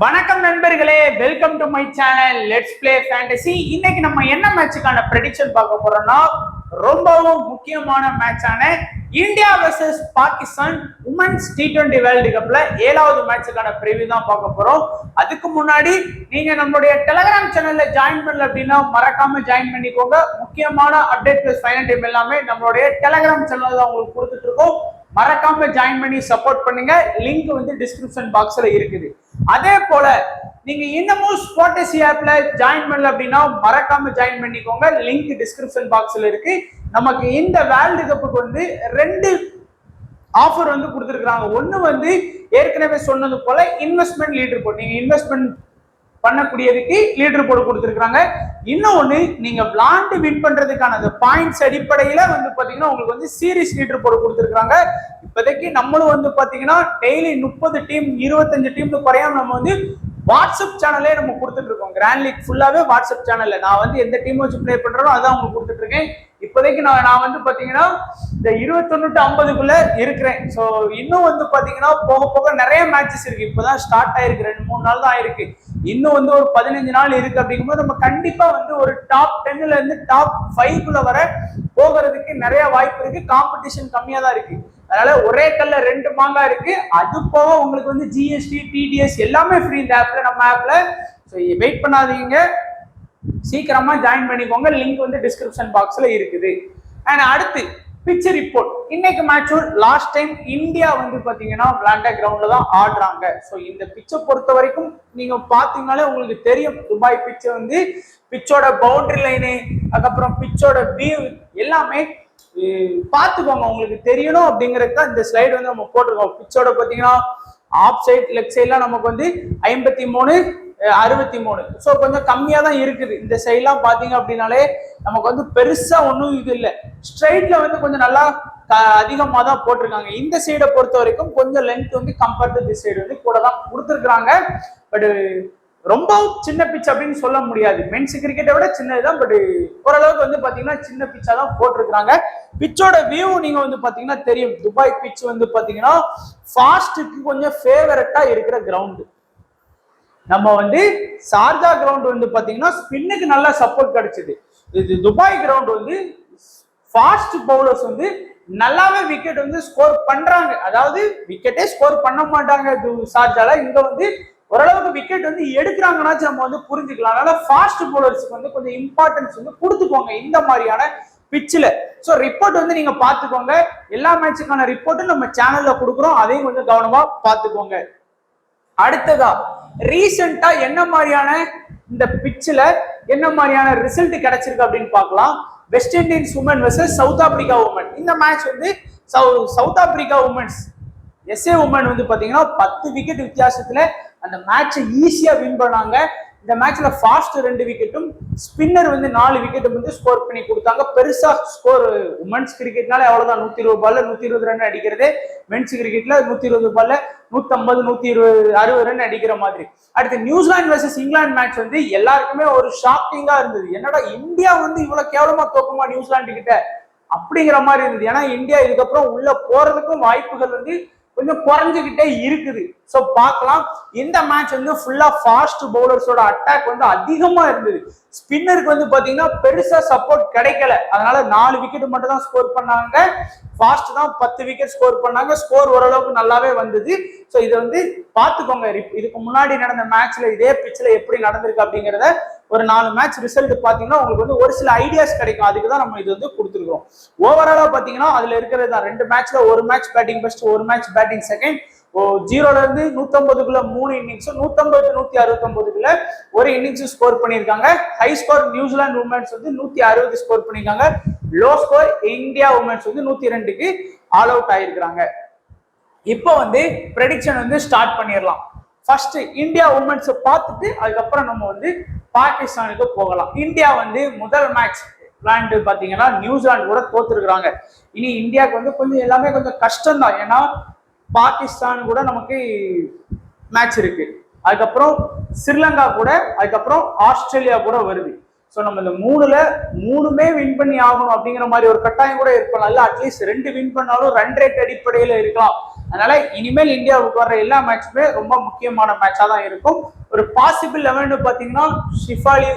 வணக்கம் நண்பர்களே, welcome to my channel let's play fantasy. இன்னைக்கு நம்ம என்ன மேட்சுக்கான ப்ரெடிக்ஷன் பார்க்க போறோம்னா ரொம்பவும் முக்கியமான மேட்சான India versus Pakistan women's T20 world கப்ல 7வது மேட்சுக்கான ப்ரிவ்யூ தான் பார்க்க போறோம். அதுக்கு முன்னாடி நீங்க நம்மளுடைய டெலிகிராம் சேனல்ல ஜாயின் பண்ணல அப்படின்னா மறக்காம ஜாயின் பண்ணிக்கோங்க. முக்கியமான அப்டேட் பிளஸ் ஃபைனல் டைம் எல்லாமே நம்மளுடைய டெலிகிராம் சேனல்ல தான் உங்களுக்கு கொடுத்துட்டு இருக்கோம். மறக்காம ஜாயின் பண்ணி சப்போர்ட் பண்ணுங்க. லிங்க் வந்து டிஸ்கிரிப்ஷன் பாக்ஸ்ல இருக்குது. அதே போல நீங்க இன்னமும் ஸ்பாட்டசி ஆப்ல ஜாயின் பண்ணல அப்படின்னா மறக்காம ஜாயின் பண்ணிக்கோங்க. லிங்க் டிஸ்கிரிப்ஷன் பாக்ஸ்ல இருக்கு. நமக்கு இந்த வேர்ல்டு கப்புக்கு வந்து 2 ஆஃபர் வந்து கொடுத்துருக்காங்க. ஒன்னு வந்து ஏற்கனவே சொன்னது போல இன்வெஸ்ட்மெண்ட் லீடர் போர்டு, நீங்க இன்வெஸ்ட்மெண்ட் பண்ணக்கூடியதுக்கு லீடர் போர்டு கொடுத்துருக்காங்க. இன்னொன்னு நீங்க விளாண்டு வின் பண்றதுக்கான அந்த பாயிண்ட்ஸ் அடிப்படையில வந்து பாத்தீங்கன்னா உங்களுக்கு வந்து சீரிஸ் லீடர் போர்டு கொடுத்துருக்காங்க. இப்போதைக்கு நம்மளும் வந்து பாத்தீங்கன்னா டெய்லி 30 டீம் 25 டீம் குறையாம நம்ம வந்து வாட்ஸ்அப் சேனலே நம்ம கொடுத்துட்டு இருக்கோம். கிராண்ட் லீக் ஃபுல்லாவே வாட்ஸ்அப் சேனல்ல நான் வந்து எந்த டீம் வச்சு பிளே பண்றோம் அதான் உங்களுக்கு கொடுத்துட்டு இருக்கேன். இப்போதைக்கு நான் வந்து பாத்தீங்கன்னா இந்த 21 to 50க்குள்ள இருக்கிறேன். ஸோ இன்னும் வந்து பாத்தீங்கன்னா போக போக நிறைய மேட்சஸ் இருக்கு. இப்போதான் ஸ்டார்ட் ஆயிருக்கு, 2-3 நாள் தான் ஆயிருக்கு. இன்னும் வந்து ஒரு 15 நாள் இருக்கு. அப்படிங்கும்போது நம்ம கண்டிப்பா வந்து ஒரு டாப் 10ல இருந்து டாப் 5க்குள்ள வர போகிறதுக்கு நிறைய வாய்ப்பு இருக்கு. காம்படிஷன் கம்மியா தான் இருக்கு. அதனால ஒரே கல்ல 2 மாங்கா இருக்கு. அது போக உங்களுக்கு வந்து ஜிஎஸ்டி டிடிஎஸ் எல்லாமே ஃப்ரீ இந்த ஆப்ல, நம்ம ஆப்ல. ஸோ வெயிட் பண்ணாதீங்க, சீக்கிரமா ஜாயின் பண்ணிக்கோங்க. லிங்க் வந்து டிஸ்கிரிப்ஷன் பாக்ஸ்ல இருக்குது. அண்ட் அடுத்து பிட்ச் ரிப்போர்ட். இன்னைக்கு மேட்ச் லாஸ்ட் டைம் இந்தியா வந்து பாத்தீங்கன்னா விளாண்ட கிரவுண்ட்ல தான் ஆடுறாங்க. ஸோ இந்த பிட்சை பொறுத்த வரைக்கும் நீங்க பாத்தீங்கன்னாலே உங்களுக்கு தெரியும். துபாய் பிட்சை வந்து பிட்சோட பவுண்டரி லைனு, அதுக்கப்புறம் பிட்சோட வியூ எல்லாமே பார்த்துக்கோங்க. உங்களுக்கு தெரியணும் அப்படிங்கிறது இந்த ஸ்லைடு வந்து நம்ம போட்டிருக்கோம். பிட்சோட பாத்தீங்கன்னா ஆஃப் சைட் லெக் சைட்லாம் நமக்கு வந்து 53 63. ஸோ கொஞ்சம் கம்மியா தான் இருக்குது. இந்த சைட்லாம் பாத்தீங்க அப்படின்னாலே நமக்கு வந்து பெருசா ஒன்றும் இது இல்லை. ஸ்ட்ரைட்ல வந்து கொஞ்சம் நல்லா அதிகமா தான் போட்டிருக்காங்க. இந்த சைடை பொறுத்த வரைக்கும் கொஞ்சம் லென்த் வந்து கம்பேர்ட் டு திஸ் சைடு வந்து கூட தான் கொடுத்துருக்காங்க. பட் ரொம்ப சின்ன பிட்ச் அப்படின்னு சொல்ல முடியாது. மென்ஸ் கிரிக்கெட்டை விட சின்னதுதான். பட் ஓரளவுக்கு வந்து பாத்தீங்கன்னா சின்ன பிட்சா தான் போட்டிருக்காங்க. பிட்சோட வியூ நீங்க வந்து பாத்தீங்கன்னா தெரியும். துபாய் பிட்ச் வந்து பாத்தீங்கன்னா ஃபாஸ்ட்டுக்கு கொஞ்சம் ஃபேவரட்டா இருக்கிற கிரவுண்டு. நம்ம வந்து சார்ஜா கிரவுண்ட் வந்து பாத்தீங்கன்னா ஸ்பின்னுக்கு நல்லா சப்போர்ட் கிடைச்சது. இது துபாய் கிரவுண்ட் வந்து ஃபாஸ்ட் பவுலர்ஸ் வந்து நல்லாவே விக்கெட் வந்து ஸ்கோர் பண்றாங்க. அதாவது விக்கெட்டே ஸ்கோர் பண்ண மாட்டாங்க சார்ஜால. இங்க வந்து ஓரளவுக்கு விக்கெட் வந்து எடுக்கிறாங்கன்னாச்சும் நம்ம வந்து புரிஞ்சுக்கலாம். அதனால ஃபாஸ்ட் பவுலர்ஸ்க்கு வந்து கொஞ்சம் இம்பார்ட்டன்ஸ் வந்து கொடுத்துக்கோங்க இந்த மாதிரியான பிட்ச்ல. ஸோ ரிப்போர்ட் வந்து நீங்க பாத்துக்கோங்க. எல்லா மேட்சுக்கான ரிப்போர்ட்டும் நம்ம சேனல்ல கொடுக்குறோம். அதையும் கொஞ்சம் கவனமா பாத்துக்கோங்க. அடுத்ததா ரீசெண்டா என்ன மாதிரியான இந்த பிட்ச்ல என்ன மாதிரியான ரிசல்ட் கிடைச்சிருக்கு அப்படின்னு பார்க்கலாம். West Indies women versus South Africa women. இந்த மேட்ச் வந்து South Africa women's SA women வந்து பாத்தீங்கன்னா 10 விக்கெட் வித்தியாசத்துல அந்த மேட்சை ஈஸியா வின் பண்ணாங்க. இந்த மேட்ச்ல ஃபாஸ்ட் 2 விக்கெட்டும் ஸ்பின்னர் வந்து 4 விக்கெட்டும் வந்து ஸ்கோர் பண்ணி கொடுத்தாங்க. பெருசா ஸ்கோர் உமன்ஸ் கிரிக்கெட்னால அவ்வளவுதான். 120 பால்ல 120 ரன் அடிக்கிறது. மென்ஸ் கிரிக்கெட்ல 120 பால்ல 150 160 ரன் அடிக்கிற மாதிரி. அடுத்து நியூசிலாந்து வெர்சஸ் இங்கிலாந்து மேட்ச் வந்து எல்லாருக்குமே ஒரு ஷாக்கிங்கா இருந்தது. என்னடா இந்தியா வந்து இவ்வளவு கேவலமா தோக்குமா நியூசிலாந்து கிட்ட அப்படிங்கிற மாதிரி இருந்தது. ஏன்னா இந்தியா இதுக்கப்புறம் உள்ள போறதுக்கும் வாய்ப்புகள் வந்து கொஞ்சம் குறைஞ்சுக்கிட்டே இருக்குது. ஸோ பார்க்கலாம். இந்த மேட்ச் வந்து ஃபுல்லா ஃபாஸ்ட் பவுலர்ஸோட அட்டாக் வந்து அதிகமா இருந்தது. ஸ்பின்னருக்கு வந்து பாத்தீங்கன்னா பெருசா சப்போர்ட் கிடைக்கல. அதனால 4 விக்கெட் மட்டும் தான் ஸ்கோர் பண்ணாங்க. ஃபாஸ்ட் தான் 10 விக்கெட் ஸ்கோர் பண்ணாங்க. ஸ்கோர் ஓரளவுக்கு நல்லாவே வந்தது. ஸோ இதை வந்து பார்த்துக்கோங்க. இதுக்கு முன்னாடி நடந்த மேட்ச்ல இதே பிட்ச்ல எப்படி நடந்திருக்கு அப்படிங்கிறத ஒரு 4 மேட்ச் ரிசல்ட் பாத்தீங்கன்னா உங்களுக்கு வந்து ஒரு சில ஐடியாஸ் கிடைக்கும். அதுக்கு தான் நம்ம இது வந்து கொடுத்துருக்கோம். ஓவராலா பாத்தீங்கன்னா அதுல இருக்கிறது தான் 2 மேட்ச்ல ஒரு மேட்ச் பேட்டிங் ஃபர்ஸ்ட், ஒரு மேட்ச் பேட்டிங் செகண்ட். 0ல இருந்து 150க்குள்ள 3 இன்னிங்ஸ், 150 169க்குள்ள ஒரு இன்னிங்ஸ் ஸ்கோர் பண்ணியிருக்காங்க. ஹை ஸ்கோர் நியூசிலாந்து உமன்ஸ் வந்து 160 ஸ்கோர் பண்ணியிருக்காங்க. லோ ஸ்கோர் இந்தியா உமன்ஸ் வந்து 102க்கு ஆல் அவுட் ஆயிருக்காங்க. இப்போ வந்து ப்ரெடிக்ஷன் வந்து ஸ்டார்ட் பண்ணிடலாம். ஃபர்ஸ்ட் இந்தியா உமன்ஸ் பார்த்துட்டு அதுக்கப்புறம் நம்ம வந்து பாகிஸ்தானுக்கு போகலாம். இந்தியா வந்து முதல் மேட்ச் விளையாண்டு பாத்தீங்கன்னா நியூசிலாந்து கூட தோத்துருக்காங்க. இனி இந்தியாவுக்கு வந்து கொஞ்சம் எல்லாமே கொஞ்சம் கஷ்டம் தான். ஏன்னா பாகிஸ்தான் கூட நமக்கு மேட்ச் இருக்கு, அதுக்கப்புறம் ஸ்ரீலங்கா கூட, அதுக்கப்புறம் ஆஸ்திரேலியா கூட வருது. ஸோ நம்ம இந்த 3மே வின் பண்ணி ஆகணும் அப்படிங்கிற மாதிரி ஒரு கட்டாயம் கூட இருக்கலாம். இல்ல அட்லீஸ்ட் 2 வின் பண்ணாலும் ரன் ரேட் அடிப்படையில இருக்கலாம். அதனால இனிமேல் இந்தியாவுக்கு வர்ற எல்லா மேட்சுமே ரொம்ப முக்கியமான மேட்சா தான் இருக்கும். ஒரு பாசிபிள் 11 பாத்தீங்கன்னா ஷிஃபாலி,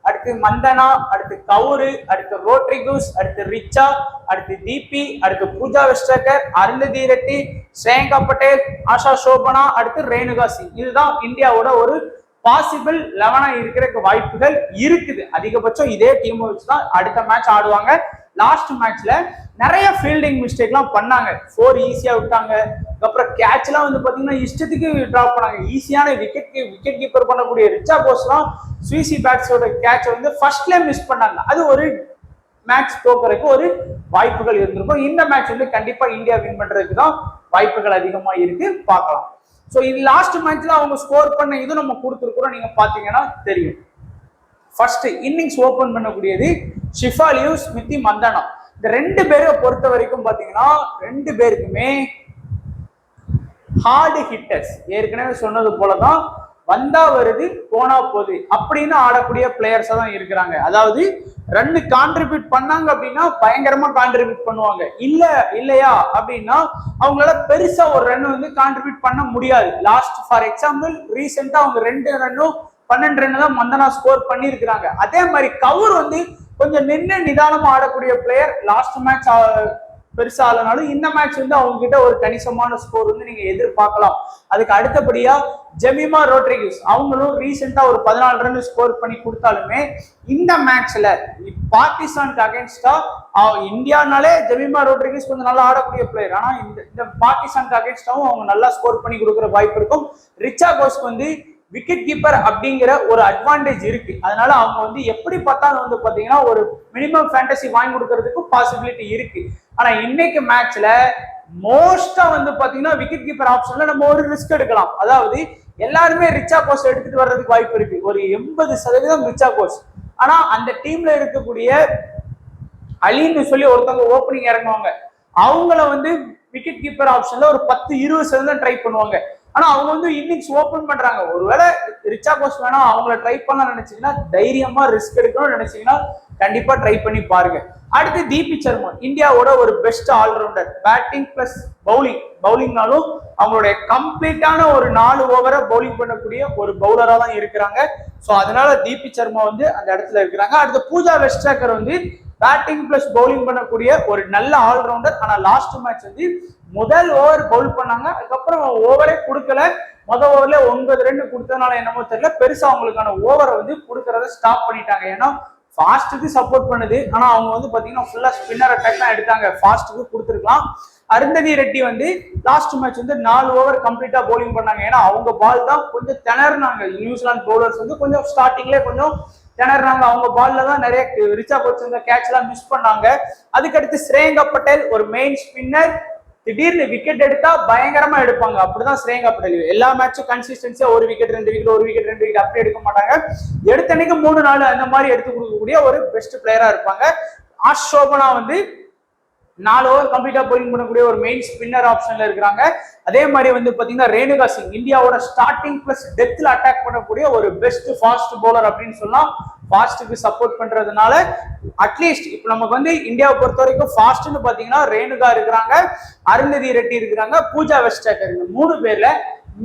அடுத்து மந்தனா, அடுத்து கவுரு, அடுத்து ரோட்ரிகஸ், அடுத்து ரிச்சா, அடுத்து தீபி, அடுத்து பூஜா வெஸ்டர்கர், அருந்ததி ரெட்டி, ஸ்ரேயங்கா பட்டேல், ஆஷா சோபனா, அடுத்து ரேணுகா சிங். இதுதான் இந்தியாவோட ஒரு பாசிபிள் 11 இருக்கிற வாய்ப்புகள் இருக்குது. அதிகபட்சம் இதே டீம் வச்சுதான் அடுத்த மேட்ச் ஆடுவாங்க. லாஸ்ட் மேட்ச்ல நிறைய ஃபீல்டிங் மிஸ்டேக்லாம் பண்ணாங்க. 4 ஈஸியா விட்டாங்க. அப்புறம் கேட்ச்லாம் வந்து பாத்தீங்கன்னா இஷ்டத்துக்கு டிராப் பண்ணாங்க. ஈஸியான விக்கெட் கீப்பர் பண்ணக்கூடிய ரிச்சா கோஸ்லாம் ஸ்வீசி பேட்ஸோட கேட்சை வந்து ஃபர்ஸ்ட்ல மிஸ் பண்ணாங்க. அது ஒரு மேட்ச் தோக்கறதுக்கு ஒரு வாய்ப்புகள் இருந்திருக்கும். இந்த மேட்ச் வந்து கண்டிப்பா இந்தியா வின் பண்றதுக்கு தான் வாய்ப்புகள் அதிகமா இருக்கு. பார்க்கலாம். ஸோ இது லாஸ்ட் மேட்ச்ல அவங்க ஸ்கோர் பண்ண இது நம்ம கொடுத்துருக்குறோம். நீங்க பாத்தீங்கன்னா தெரியும். ஃபர்ஸ்ட் இன்னிங்ஸ் ஓபன் பண்ணக்கூடியது ஷிஃபாலியும் ஸ்மிருதி மந்தனா. இந்த 2 பேரை பொறுத்த வரைக்கும் பாத்தீங்கன்னா 2 பேருக்குமே ஹார்டு ஹிட்டர்ஸ். ஏற்கனவே சொன்னது போலதான் வந்தா வருது போனா போகுது அப்படின்னு ஆடக்கூடிய பிளேயர்ஸா தான் இருக்கிறாங்க. அதாவது ரன்னு கான்ட்ரிபியூட் பண்ணாங்க அப்படின்னா பயங்கரமா கான்ட்ரிபியூட் பண்ணுவாங்க. இல்லையா அப்படின்னா அவங்களால பெருசா ஒரு ரன் வந்து கான்ட்ரிபியூட் பண்ண முடியாது. லாஸ்ட் ஃபார் எக்ஸாம்பிள் ரீசெண்டா அவங்க 2 ரன்னும் 12 ரன் தான் மந்தனா ஸ்கோர் பண்ணியிருக்கிறாங்க. அதே மாதிரி கவுர் வந்து கொஞ்சம் நிதானமா ஆடக்கூடிய பிளேயர். லாஸ்ட் மேட்ச் பெருசா ஆனாலும் இந்த மேட்ச் வந்து அவங்க கிட்ட ஒரு கணிசமான ஸ்கோர் வந்து நீங்க எதிர்பார்க்கலாம். அதுக்கு அடுத்தபடியா ஜெமிமா ரோட்ரிகஸ் அவங்களும் ரீசெண்டா ஒரு 14 ரன் ஸ்கோர் பண்ணி கொடுத்தாலுமே இந்த மேட்ச்ல பாகிஸ்தானுக்கு அகேன்ஸ்டா இந்தியானாலே ஜெமிமா ரோட்ரிகஸ் கொஞ்சம் நல்லா ஆடக்கூடிய பிளேயர். ஆனா இந்த பாகிஸ்தானுக்கு அகேன்ஸ்டாவும் அவங்க நல்லா ஸ்கோர் பண்ணி கொடுக்குற வாய்ப்பு இருக்கும். ரிச்சா கோஸ்க்கு வந்து விக்கெட் கீப்பர் அப்படிங்கிற ஒரு அட்வான்டேஜ் இருக்கு. அதனால அவங்க வந்து எப்படி பார்த்தாலும் வந்து பாத்தீங்கன்னா ஒரு மினிமம் ஃபேண்டசி வாங்கி கொடுக்கறதுக்கு பாசிபிலிட்டி இருக்கு. ஆனா இன்னைக்கு மேட்ச்ல மோஸ்டா வந்து பாத்தீங்கன்னா விக்கெட் கீப்பர் ஆப்ஷன்ல நம்ம ஒரு ரிஸ்க் எடுக்கலாம். அதாவது எல்லாருமே ரிச்சா கோஸ் எடுத்துட்டு வர்றதுக்கு வாய்ப்பு இருக்கு. ஒரு 80% ரிச்சா கோஸ். ஆனா அந்த டீம்ல இருக்கக்கூடிய அலின்னு சொல்லி ஒருத்தவங்க ஓப்பனிங் இறங்குவாங்க. அவங்கள வந்து விக்கெட் கீப்பர் ஆப்ஷன்ல ஒரு 10-20% ட்ரை பண்ணுவாங்க. ஆனா அவங்க வந்து இன்னிங்ஸ் ஓபன் பண்றாங்க. ஒருவேளை ரிச்சா கோஸ் வேணா அவங்கள ட்ரை பண்ண நினைச்சீங்கன்னா தைரியமா ரிஸ்க் எடுக்கணும்னு நினைச்சீங்கன்னா கண்டிப்பா ட்ரை பண்ணி பாருங்க. அடுத்து தீபி சர்மா இந்தியாவோட ஒரு பெஸ்ட் ஆல்ரவுண்டர். பேட்டிங் பிளஸ் பவுலிங்னாலும் அவங்களுடைய கம்ப்ளீட்டான ஒரு 4 ஓவரை பவுலிங் பண்ணக்கூடிய ஒரு பவுலரா தான் இருக்கிறாங்க. ஸோ அதனால தீபி சர்மா வந்து அந்த இடத்துல இருக்கிறாங்க. அடுத்து பூஜா வெஸ்டர்கர் வந்து பேட்டிங் பிளஸ் பவுலிங் பண்ணக்கூடிய ஒரு நல்ல ஆல்ரவுண்டர். ஆனா லாஸ்ட் மேட்ச் வந்து முதல் ஓவர் பவுல் பண்ணாங்க. அதுக்கப்புறம் ஓவரே கொடுக்கல. முதல் ஓவர்ல 9 ரன் கொடுத்ததுனால என்னமோ தெரியல பெருசா அவங்களுக்கான ஓவரை வந்து கொடுக்கறத ஸ்டாப் பண்ணிட்டாங்க. ஏன்னா ஃபாஸ்ட்டுக்கு சப்போர்ட் பண்ணுது. ஆனா அவங்க வந்து பாத்தீங்கன்னா ஃபுல்லா ஸ்பின்னர் அட்டாக் தான் எடுத்தாங்க. ஃபாஸ்ட்டுக்கு கொடுத்துருக்கலாம். அருந்ததி ரெட்டி வந்து லாஸ்ட் மேட்ச் வந்து 4 ஓவர் கம்ப்ளீட்டா பவுலிங் பண்ணாங்க. ஏன்னா அவங்க பால் தான் கொஞ்சம் திணறினாங்க. நியூசிலாந்து பவுலர்ஸ் வந்து கொஞ்சம் ஸ்டார்டிங்லேயே கொஞ்சம் திணறாங்க. அவங்க பால்ல தான் நிறைய ரிச்சா கோச் இந்த கேட்ச் எல்லாம் மிஸ் பண்ணாங்க. அதுக்கடுத்து ஸ்ரேயங்கா பட்டேல் ஒரு மெயின் ஸ்பின்னர். திடீர்னு விக்கெட் எடுத்தா பயங்கரமா எடுப்பாங்க. அப்படிதான் ஸ்ரேயங்கா பட்டேல் எல்லா மேட்சும் கன்சிஸ்டன்சியா 1 விக்கெட் 2 விக்கெட் 1 விக்கெட் 2 விக்கெட் அப்படி எடுக்க மாட்டாங்க. எடுத்தனைக்கு 3-4 அந்த மாதிரி எடுத்து கொடுக்கக்கூடிய ஒரு பெஸ்ட் பிளேயரா இருப்பாங்க. ஆஷ் சோபனா வந்து 4 ஓவர் கம்ப்ளீட்டா பவுலிங் பண்ணக்கூடிய ஒரு மெயின் ஸ்பின்னர் ஆப்ஷன்ல இருக்கிறாங்க. அதே மாதிரி வந்து பாத்தீங்கன்னா ரேணுகா சிங் இந்தியாவோட ஸ்டார்டிங் பிளஸ் டெத்ல அட்டாக் பண்ணக்கூடிய ஒரு பெஸ்ட் ஃபாஸ்ட் பவுலர் அப்படின்னு சொல்லலாம். ஃபாஸ்ட்டுக்கு சப்போர்ட் பண்றதுனால அட்லீஸ்ட் இப்போ நமக்கு வந்து இந்தியாவை பொறுத்த வரைக்கும் ஃபாஸ்ட்னு பாத்தீங்கன்னா ரேணுகா இருக்கிறாங்க, அருந்ததி ரெட்டி இருக்கிறாங்க, பூஜா வெஸ்டர்கர். இந்த 3 பேர்ல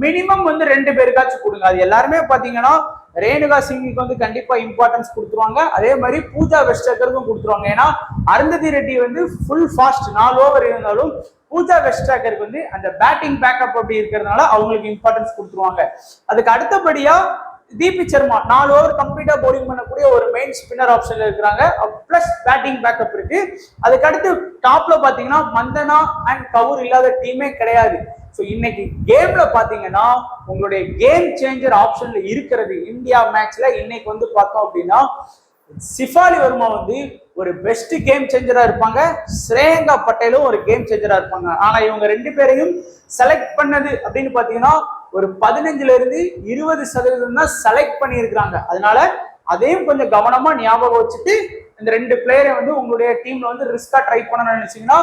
மினிமம் வந்து 2 பேருக்காச்சும் கொடுங்க. அது எல்லாருமே பாத்தீங்கன்னா ரேணுகா சிங்குக்கு வந்து கண்டிப்பா இம்பார்ட்டன்ஸ் கொடுத்துருவாங்க. அதே மாதிரி பூஜா வெஸ்டர்கருக்கும் கொடுத்துருவாங்க. ஏன்னா அருந்ததி ரெட்டி வந்து ஃபுல் ஃபாஸ்ட் 4 ஓவர் இருந்தாலும் பூஜா வெஸ்டர்கருக்கு வந்து அந்த பேட்டிங் பேக்கப் அப்படி இருக்கிறதுனால அவங்களுக்கு இம்பார்ட்டன்ஸ் கொடுத்துருவாங்க. அதுக்கு அடுத்தபடியா தீபி சர்மா 4 ஓவர் கம்ப்ளீட்டா பவுலிங் பண்ணக்கூடிய ஒரு மெயின் ஸ்பின்னர் ஆப்ஷன்ல இருக்கிறாங்க. பிளஸ் பேட்டிங் பேக்கப் இருக்கு. அதுக்கு அடுத்து டாப்ல பாத்தீங்கன்னா மந்தனா அண்ட் கவுர் இல்லாத டீமே கிடையாது. ஸோ இன்னைக்கு கேம்ல பாத்தீங்கன்னா உங்களுடைய கேம் சேஞ்சர் ஆப்ஷன்ல இருக்கிறது இந்தியா மேட்ச்ல இன்னைக்கு வந்து பார்த்தோம் அப்படின்னா ஷிஃபாலி வர்மா வந்து ஒரு பெஸ்ட் கேம் சேஞ்சரா இருப்பாங்க. ஸ்ரேயங்கா பட்டேலும் ஒரு கேம் சேஞ்சரா இருப்பாங்க. ஆனா இவங்க 2 பேரையும் செலக்ட் பண்ணது அப்படின்னு பாத்தீங்கன்னா ஒரு 15-20% தான் செலக்ட் பண்ணி இருக்கிறாங்க. அதனால அதையும் கொஞ்சம் கவனமா ஞாபகம் வச்சுட்டு இந்த 2 பிளேயரை வந்து உங்களுடைய டீம்ல வந்து ரிஸ்கா ட்ரை பண்ணணும்னு நினைச்சீங்கன்னா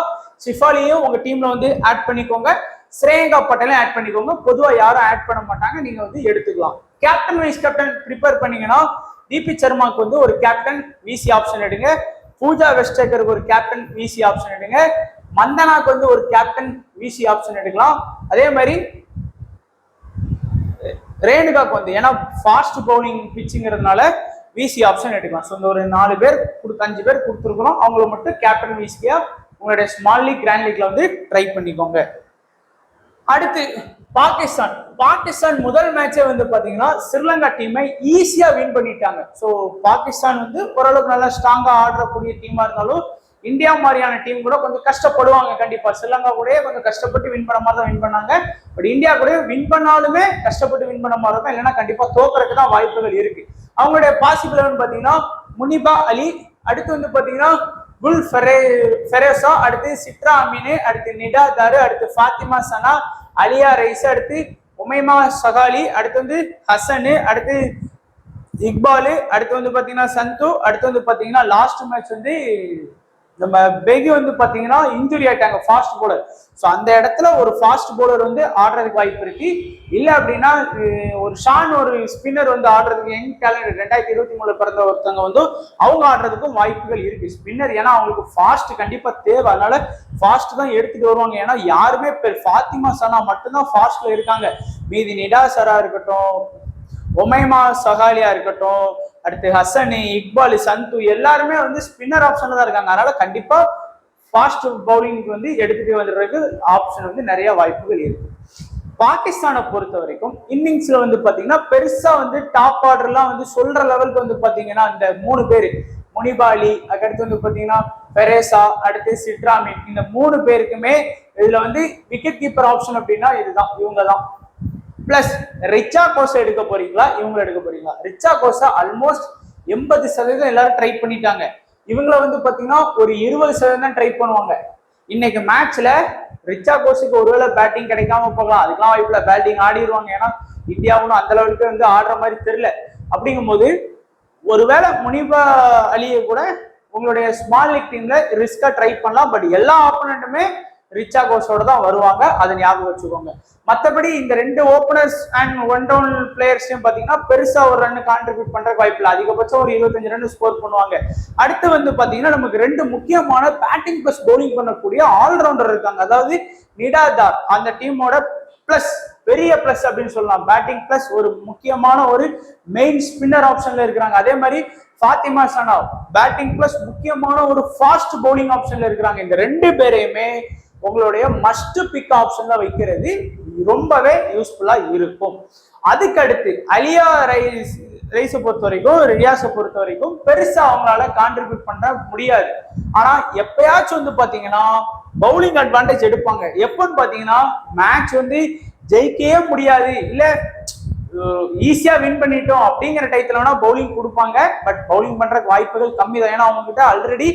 ஷிஃபாலியும் உங்க டீம்ல வந்து ஆட் பண்ணிக்கோங்க. ஸ்ரேயங்கா பட்டேலும் ஆட் பண்ணிக்கோங்க. பொதுவா யாரும் ஆட் பண்ண மாட்டாங்க. நீங்க வந்து எடுத்துக்கலாம். கேப்டன் வைஸ் கேப்டன் ப்ரிப்பேர் பண்ணீங்கன்னா தீபி சர்மாக்கு வந்து ஒரு கேப்டன் விசி ஆப்ஷன் எடுங்க. பூஜா வெஸ்டர்கருக்கு ஒரு கேப்டன் விசி ஆப்ஷன் எடுங்க. மந்தனாக்கு வந்து ஒரு கேப்டன் விசி ஆப்ஷன் எடுக்கலாம். அதே மாதிரி ரேணுகாக்கு வந்து ஏன்னா ஃபாஸ்ட் பவுலிங் பிச்சுங்கிறதுனால விசி ஆப்ஷன் எடுக்கலாம். ஸோ இந்த ஒரு 4 பேர் 5 பேர் கொடுத்துருக்குறோம். அவங்கள மட்டும் கேப்டன் விசியா உங்களுடைய ஸ்மால் லீக் கிராண்ட் லீக்ல வந்து ட்ரை பண்ணிக்கோங்க. அடுத்து பாகிஸ்தான் முதல் மேட்சே வந்து பாத்தீங்கன்னா ஸ்ரீலங்கா டீமை ஈஸியா வின் பண்ணிட்டாங்க. ஸோ பாகிஸ்தான் வந்து ஓரளவுக்கு நல்லா ஸ்ட்ராங்கா ஆடுறக்கூடிய டீமா இருந்தாலும் இந்தியா மாதிரியான டீம் கூட கொஞ்சம் கஷ்டப்படுவாங்க. கண்டிப்பா ஸ்ரீலங்கா கூட கொஞ்சம் கஷ்டப்பட்டு வின் பண்ண மாதிரி தான் வின் பண்ணாங்க. பட் இந்தியா கூட வின் பண்ணாலுமே கஷ்டப்பட்டு வின் பண்ண மாதிரி தான், இல்லைன்னா கண்டிப்பா தோக்கறதுக்கு தான் வாய்ப்புகள் இருக்கு. அவங்களுடைய பாசிபிள் பாத்தீங்கன்னா முனிபா அலி, அடுத்து வந்து பாத்தீங்கன்னா குல் ஃபெரேசா, அடுத்து சித்ரா அமீனு, அடுத்து நிடா தாரு, அடுத்து ஃபாத்திமா சனா, அலியா ரைஸ், அடுத்து உமைமா சகாலி, அடுத்து வந்து ஹசனு, அடுத்து இக்பாலு, அடுத்து வந்து பாத்தீங்கன்னா சந்து, அடுத்து வந்து பாத்தீங்கன்னா லாஸ்ட் மேட்ச் வந்து நம்ம பெகி வந்து பாத்தீங்கன்னா இன்ஜுரி ஆயிட்டாங்க ஃபாஸ்ட் போலர். ஸோ அந்த இடத்துல ஒரு ஃபாஸ்ட் போலர் வந்து ஆடுறதுக்கு வாய்ப்பு இருக்கு. இல்ல அப்படின்னா ஒரு ஷான் ஒரு ஸ்பின்னர் வந்து ஆடுறதுக்கு யங் டேலண்ட் 2023 பிறந்த ஒருத்தவங்க வந்து அவங்க ஆடுறதுக்கும் வாய்ப்புகள் இருக்கு. ஸ்பின்னர் ஏன்னா அவங்களுக்கு ஃபாஸ்ட் கண்டிப்பா தேவை, அதனால ஃபாஸ்ட் தான் எடுத்துட்டு வருவாங்க. ஏன்னா யாருமே ஃபாத்திமா சனா மட்டும்தான் ஃபாஸ்ட்ல இருக்காங்க. மீதி நிடா சரா இருக்கட்டும், ஒமைமா சகாலியா இருக்கட்டும், அடுத்து ஹசனி, இக்பாலு, சந்து எல்லாருமே வந்து ஸ்பின்னர் ஆப்ஷன்ல தான் இருக்காங்க. அதனால கண்டிப்பா ஃபாஸ்ட் பவுலிங்க்கு வந்து எடுத்துட்டு வந்துடுறதுக்கு ஆப்ஷன் வந்து நிறைய வாய்ப்புகள் இருக்கு. பாகிஸ்தானை பொறுத்த வரைக்கும் இன்னிங்ஸ்ல வந்து பாத்தீங்கன்னா பெருசா வந்து டாப் ஆர்டர்லாம் வந்து சொல்ற லெவலுக்கு வந்து பாத்தீங்கன்னா இந்த 3 பேரு முனிபாலி, அதுக்கடுத்து வந்து பாத்தீங்கன்னா பெரேசா, அடுத்து சிட்ராமி, இந்த 3 பேருக்குமே இதுல வந்து விக்கெட் கீப்பர் ஆப்ஷன் அப்படின்னா இதுதான், இவங்க தான். பிளஸ் ரிச்சா கோஸை எடுக்க போறீங்களா, இவங்களை எடுக்க போறீங்களா? ரிச்சா கோஸை ஆல்மோஸ்ட் 80% எல்லாரும் ட்ரை பண்ணிட்டாங்க. இவங்கள வந்து பாத்தீங்கன்னா ஒரு 20% ட்ரை பண்ணுவாங்க. இன்னைக்கு மேட்ச்ல ரிச்சா கோஸுக்கு ஒருவேளை பேட்டிங் கிடைக்காம போகலாம், அதுக்கெல்லாம் வாய்ப்புல பேட்டிங் ஆடிடுவாங்க. ஏன்னா இந்தியாவும் அந்த லெவலுக்கு வந்து ஆடுற மாதிரி தெரியல. அப்படிங்கும்போது ஒருவேளை முனிபா அலியை கூட உங்களுடைய ஸ்மால் லீக் டீம்ல ரிஸ்கா ட்ரை பண்ணலாம். பட் எல்லா ஆப்போனண்ட்டுமே ரிச்சா கோஸோட தான் வருவாங்க, அதை ஞாபகம் வச்சுக்கோங்க. மற்றபடி இந்த 2 ஓப்பனர்ஸ் அண்ட் 1 டவுன் பிளேயர்ஸையும் பாத்தீங்கன்னா பெருசா ஒரு ரன் கான்ட்ரிபியூட் பண்றதுக்கு வாய்ப்பு இல்லை. அதிகபட்சம் ஒரு 25 ரன் ஸ்கோர் பண்ணுவாங்க. அடுத்து வந்து பாத்தீங்கன்னா நமக்கு 2 முக்கியமான பேட்டிங் பிளஸ் பவுலிங் பண்ணக்கூடிய ஆல்ரவுண்டர் இருக்காங்க. அதாவது நிடாதார் அந்த டீமோட பிளஸ் பெரிய பிளஸ் அப்படின்னு சொல்லலாம். பேட்டிங் பிளஸ் ஒரு முக்கியமான ஒரு மெயின் ஸ்பின்னர் ஆப்ஷன்ல இருக்கிறாங்க. அதே மாதிரி ஃபாத்திமா சனா பேட்டிங் பிளஸ் முக்கியமான ஒரு ஃபாஸ்ட் பவுலிங் ஆப்ஷன்ல இருக்கிறாங்க. இந்த 2 பேரையுமே உங்களுடைய மஸ்ட் பிக் ஆப்ஷன்ல வைக்கிறது ரொம்பவே யூஸ்ஃபுல்லா இருக்கும். அதுக்கடுத்து அலியா ரைஸை பொறுத்த வரைக்கும், ரியாஸை பொறுத்த வரைக்கும் பெருசா அவங்களால கான்ட்ரிபியூட் பண்ண முடியாது. ஆனா எப்பயாச்சும் வந்து பாத்தீங்கன்னா பவுலிங் அட்வான்டேஜ் எடுப்பாங்க. எப்பன்னு பாத்தீங்கன்னா மேட்ச் வந்து ஜெயிக்கவே முடியாது, இல்ல ஈஸியா வின் பண்ணிட்டோம் அப்படிங்கிற டைத்துல வேணா பவுலிங் கொடுப்பாங்க. பட் பவுலிங் பண்றதுக்கு வாய்ப்புகள் கம்மி தான். ஏன்னா அவங்க கிட்ட ஆல்ரெடி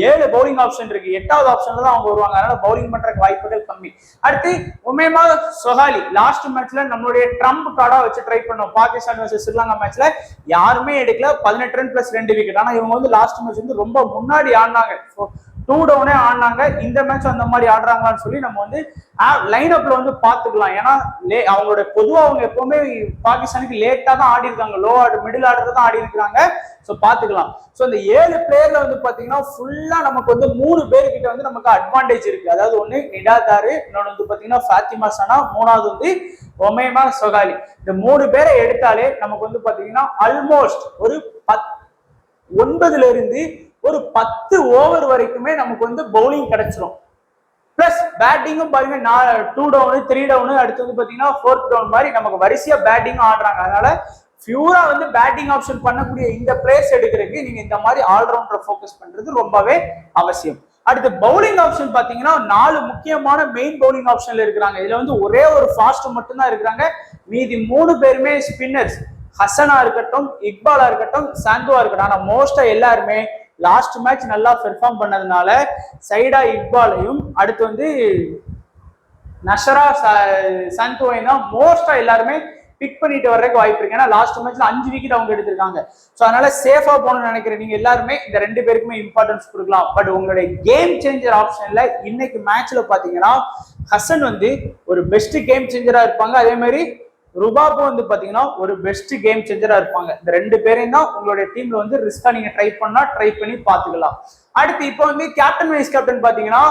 7 பவுலிங் ஆப்ஷன் இருக்கு, 8வது ஆப்ஷன்ல தான் அவங்க வருவாங்க. அதனால பவுலிங் பண்றதுக்கு வாய்ப்புகள் கம்மி. அடுத்து உமைமா சொஹாலி லாஸ்ட் மேட்ச்ல நம்மளுடைய ட்ரம்ப் கார்டா வச்சு ட்ரை பண்ணோம். பாகிஸ்தான் வர்சஸ் ஸ்ரீலங்கா மேட்ச்ல யாருமே எடுக்கல, 18 ரன் பிளஸ் 2 விக்கெட். ஆனா இவங்க வந்து லாஸ்ட் மேட்ச் வந்து ரொம்ப முன்னாடி ஆடினாங்க, 2 டவுனே ஆடினாங்க. இந்த மேட்ச் அந்த மாதிரி ஆடுறாங்களான்னு சொல்லி நம்ம வந்து லைன் அப்ல வந்து பாத்துக்கலாம். ஏன்னா அவங்களோட பொதுவா அவங்க எப்பவுமே பாகிஸ்தானுக்கு லேட்டா தான் ஆடி இருக்காங்க, லோ ஆர்டர் மிடில் ஆர்டர் தான் ஆடி இருக்காங்க. ஸோ பாத்துக்கலாம். ஸோ இந்த 7 பிளேயர்ல வந்து பாத்தீங்கன்னா ஃபுல்லா நமக்கு வந்து 3 பேர்கிட்ட வந்து நமக்கு அட்வான்டேஜ் இருக்கு. அதாவது ஒண்ணு நிடாதாரு, இன்னொன்று வந்து பாத்தீங்கன்னா ஃபாத்திமா சனா, 3வது வந்து ஒமைமா சொகாலி. இந்த 3 பேரை எடுத்தாலே நமக்கு வந்து பாத்தீங்கன்னா ஆல்மோஸ்ட் ஒரு 9ல இருந்து ஒரு 10 ஓவர் வரைக்குமே நமக்கு வந்து பவுலிங் கிடைச்சிடும். பிளஸ் பேட்டிங்கும் பாருங்க, 2 டவுனு 3 டவுனு, அடுத்து வந்து பாத்தீங்கன்னா 4th டவுன் மாதிரி நமக்கு வரிசையா பேட்டிங்கும் ஆடுறாங்க. அதனால பியூரா வந்து பேட்டிங் ஆப்ஷன் பண்ணக்கூடிய இந்த பிளேயர்ஸ் எடுக்கிறதுக்கு நீங்க இந்த மாதிரி ஆல்ரவுண்டரை ஃபோக்கஸ் பண்றது ரொம்பவே அவசியம். அடுத்து பவுலிங் ஆப்ஷன் பாத்தீங்கன்னா 4 முக்கியமான மெயின் பவுலிங் ஆப்ஷன்ல இருக்கிறாங்க. இதுல வந்து ஒரே ஒரு ஃபாஸ்ட் மட்டும் தான் இருக்கிறாங்க. மீதி 3 பேருமே ஸ்பின்னர்ஸ். ஹசனா இருக்கட்டும், இக்பாலா இருக்கட்டும், சாந்துவா இருக்கட்டும். ஆனா மோஸ்டா எல்லாருமே லாஸ்ட் மேட்ச் நல்லா பெர்ஃபார்ம் பண்ணதுனால சைடா இக்பாலையும் அடுத்து வந்து நஷரா சந்துவையும் தான் மோஸ்டா எல்லாருமே பிக் பண்ணிட்டு வர்றதுக்கு வாய்ப்பு இருக்கு. ஏன்னா லாஸ்ட் மேட்ச்ல 5 விக்கெட் அவங்க எடுத்திருக்காங்க. ஸோ அதனால சேஃபா போகணும்னு நினைக்கிற நீங்க எல்லாருமே இந்த 2 பேருக்குமே இம்பார்ட்டன்ஸ் கொடுக்கலாம். பட் உங்களுடைய கேம் சேஞ்சர் ஆப்ஷன்ல இன்னைக்கு மேட்ச்ல பாத்தீங்கன்னா ஹசன் வந்து ஒரு பெஸ்ட் கேம் சேஞ்சரா இருப்பாங்க. அதே மாதிரி ருபாபு வந்து பாத்தீங்கன்னா ஒரு பெஸ்ட் கேம் சேஞ்சரா இருப்பாங்க. இந்த 2 பேரையும் தான் உங்களுடைய டீம்ல வந்து ரிஸ்கா நீங்க ட்ரை பண்ணி பாத்துக்கலாம். அடுத்து இப்போ வந்து கேப்டன் வைஸ் கேப்டன் பாத்தீங்கன்னா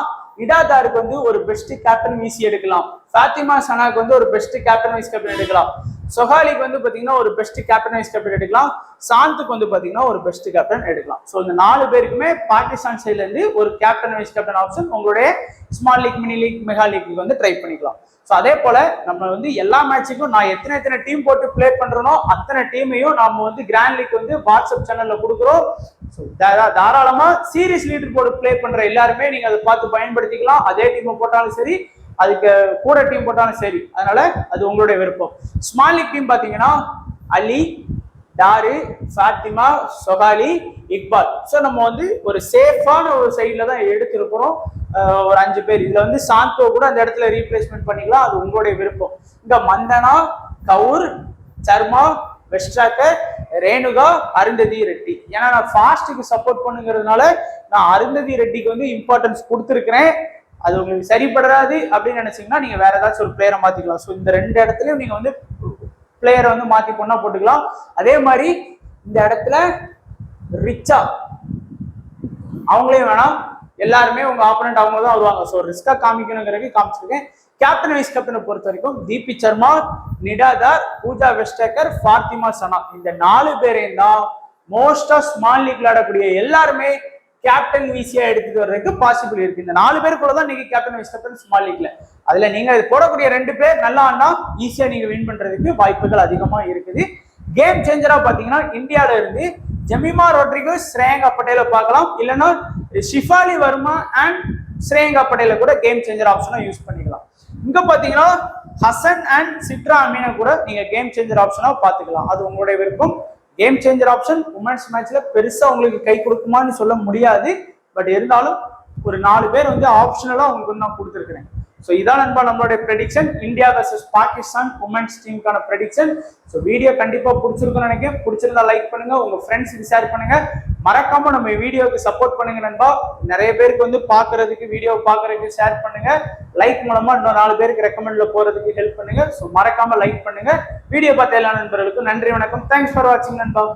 இடாதாருக்கு வந்து ஒரு பெஸ்ட் கேப்டன் விசி எடுக்கலாம். ஃபாத்திமா சனாக்கு வந்து ஒரு பெஸ்ட் கேப்டன் வைஸ் கேப்டன் எடுக்கலாம். சொஹாலிக்கு வந்து பாத்தீங்கன்னா ஒரு பெஸ்ட் கேப்டன் வைஸ் கேப்டன் எடுக்கலாம். சாந்துக்கு வந்து பாத்தீங்கன்னா ஒரு பெஸ்ட் கேப்டன் எடுக்கலாம். ஸோ இந்த 4 பேருக்குமே பாகிஸ்தான் சைட்ல இருந்து ஒரு கேப்டன் வைஸ் கேப்டன் ஆப்ஷன் உங்களுடைய small league, mini league, mega league வந்து ட்ரை பண்ணிக்கலாம். ஸோ அதே போல நம்ம வந்து எல்லா மேட்சுக்கும் நான் எத்தனை டீம் போட்டு பிளே பண்றனோ அத்தனை டீமையும் நாம வந்து கிராண்ட் லீக் வந்து வாட்ஸ்அப் சேனல்ல கொடுக்குறோம். தாராளமா சீரீஸ் லீடர் போர்டு பிளே பண்ற எல்லாருமே நீங்க அதை பார்த்து பயன்படுத்திக்கலாம். அதே டீம் போட்டாலும் சரி, அதுக்கு கூட டீம் போட்டாலும் சரி, அதனால அது உங்களுடைய விருப்பம். ஸ்மால் லீக் டீம் பாத்தீங்கன்னா அலி, டாரு, ஃபாத்திமா, சொஹாலி, இக்பால். ஸோ நம்ம வந்து ஒரு சேஃபான ஒரு சைட்ல தான் எடுத்திருக்கிறோம். ஒரு 5 பேர் இதுல வந்து சாந்தோ கூட அந்த இடத்துல ரீப்ளேஸ்மெண்ட் பண்ணிக்கலாம், அது உங்களுடைய விருப்பம். இங்க மந்தனா, கவுர், சர்மா, வெஸ்ட்ராக்கர், ரேணுகா, அருந்ததி ரெட்டி. ஏன்னா நான் ஃபாஸ்ட்டுக்கு சப்போர்ட் பண்ணுங்கிறதுனால நான் அருந்ததி ரெட்டிக்கு வந்து இம்பார்ட்டன்ஸ் கொடுத்துருக்கிறேன். அது உங்களுக்கு சரிபடாது அப்படின்னு நினைச்சீங்கன்னா நீங்க வேற ஏதாச்சும் ஒரு பிளேயரை மாத்திக்கலாம். ஸோ இந்த 2 இடத்துலயும் நீங்க வந்து பிளேயரை வந்து மாத்தி பொண்ணா போட்டுக்கலாம். அதே மாதிரி இந்த இடத்துல ரிச்சா அவங்களையும் வேணாம், எல்லாருமே உங்க ஆப்போனன்ட் அவங்க தான் வருவாங்க. ஸோ ரிஸ்கா காமிக்கணுங்கிறது காமிச்சிருக்கேன். கேப்டன் வைஸ் கேப்டனை பொறுத்த வரைக்கும் தீபி சர்மா, நிடாதார், பூஜா வெஸ்டேக்கர், ஃபாத்திமா சனா, இந்த 4 பேரையும் தான் மோஸ்டா ஸ்மால் லீக்ல ஆடக்கூடிய எல்லாருமே கேப்டன் விசியா எடுத்துட்டு வர்றதுக்கு பாசிபிள் இருக்கு. இந்த 4 பேருக்குள்ள தான் நீங்க கேப்டன் வைஸ் கேப்டன் ஸ்மால் லீக்ல. அதுல நீங்க போடக்கூடிய 2 பேர் நல்லா ஆனா ஈஸியா நீங்க வின் பண்றதுக்கு வாய்ப்புகள் அதிகமா இருக்குது. கேம் சேஞ்சரா பாத்தீங்கன்னா இந்தியால இருந்து ஜெமிமா ரோட்ரிகஸ், ஸ்ரேயங்கா பட்டேலை பார்க்கலாம். இல்லைன்னா ஷிஃபாலி வர்மா அண்ட் ஸ்ரேயங்கா பட்டேலை கூட கேம் சேஞ்சர் ஆப்ஷனா யூஸ் பண்ணிக்கலாம். இங்க பாத்தீங்கன்னா ஹசன் அண்ட் சிட்ரா அமீனை கூட நீங்க கேம் சேஞ்சர் ஆப்ஷனா பாத்துக்கலாம், அது உங்களுடைய விருப்பம். கேம் சேஞ்சர் ஆப்ஷன் உமன்ஸ் மேட்ச்ல பெருசா உங்களுக்கு கை கொடுக்குமான்னு சொல்ல முடியாது. பட் இருந்தாலும் ஒரு 4 பேர் வந்து ஆப்ஷனலா உங்களுக்கு நான் கொடுத்துருக்கிறேன். ஸோ இதான் நண்பா நம்மளுடைய prediction, India versus Pakistan women's டீமுக்கான ப்ரெடிக்ஷன். ஸோ வீடியோ கண்டிப்பா பிடிச்சிருக்கும்னு நினைக்கிறேன். பிடிச்சிருந்தா லைக் பண்ணுங்க, உங்க ஃப்ரெண்ட்ஸுக்கு ஷேர் பண்ணுங்க. மறக்காம நம்ம வீடியோக்கு சப்போர்ட் பண்ணுங்க நண்பா. நிறைய பேருக்கு வந்து பாக்குறதுக்கு, வீடியோ பாக்குறதுக்கு ஷேர் பண்ணுங்க. லைக் மூலமா இன்னும் 4 பேருக்கு ரெக்கமெண்ட்ல போறதுக்கு ஹெல்ப் பண்ணுங்க. ஸோ மறக்காம லைக் பண்ணுங்க. வீடியோ பார்த்த எல்லா நண்பர்களுக்கும் நன்றி, வணக்கம். தேங்க்ஸ் ஃபார் வாட்சிங் நண்பா.